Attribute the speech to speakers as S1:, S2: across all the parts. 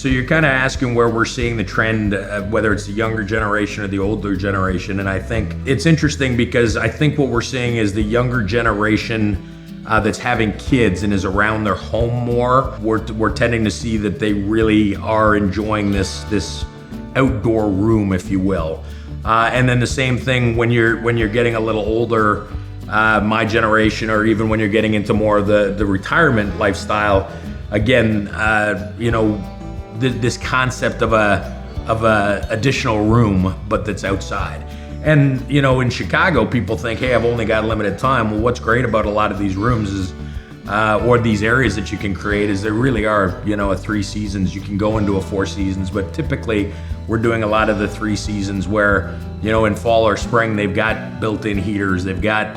S1: So you're kind of asking where we're seeing the trend, whether it's the younger generation or the older generation. And I think it's interesting because I think what we're seeing is the younger generation that's having kids and is around their home more. We're tending to see that they really are enjoying this outdoor room, if you will. And then the same thing when you're getting a little older, my generation, or even when you're getting into more of the retirement lifestyle. Again, this concept of a additional room, but that's outside. And in Chicago, people think, hey, I've only got limited time. Well, what's great about a lot of these rooms is, or these areas that you can create, is there really are, a 3 seasons. You can go into a 4 seasons, but typically we're doing a lot of the 3 seasons where, in fall or spring, they've got built-in heaters. They've got,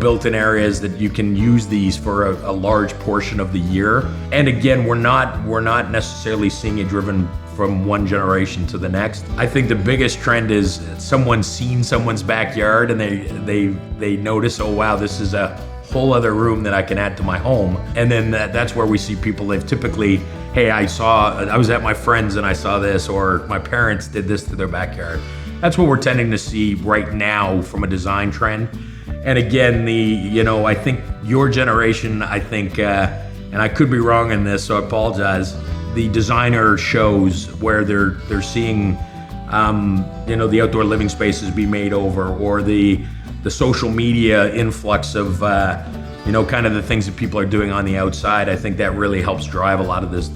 S1: built-in areas that you can use these for a large portion of the year. And again, we're not necessarily seeing it driven from one generation to the next. I think the biggest trend is someone's seen someone's backyard and they notice, oh wow, this is a whole other room that I can add to my home. And then that's where we see people, they've typically, hey, I was at my friend's and I saw this, or my parents did this to their backyard. That's what we're tending to see right now from a design trend. And again, I think your generation, and I could be wrong in this, so I apologize, the designer shows where they're seeing, the outdoor living spaces be made over, or the social media influx of, kind of the things that people are doing on the outside. I think that really helps drive a lot of this,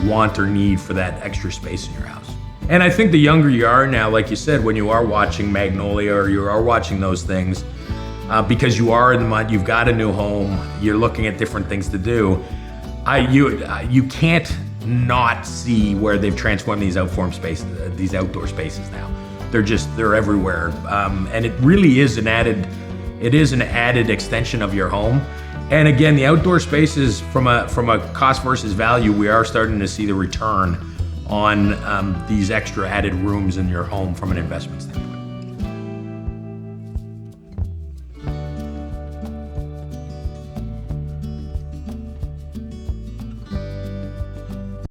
S1: want or need for that extra space in your house. And I think the younger you are now, like you said, when you are watching Magnolia or you are watching those things, because you are in the mud, you've got a new home, you're looking at different things to do. You can't not see where they've transformed these outdoor spaces now. They're everywhere, and it really is an added extension of your home. And again, the outdoor spaces, from a cost versus value, we are starting to see the return on these extra added rooms in your home from an investment standpoint.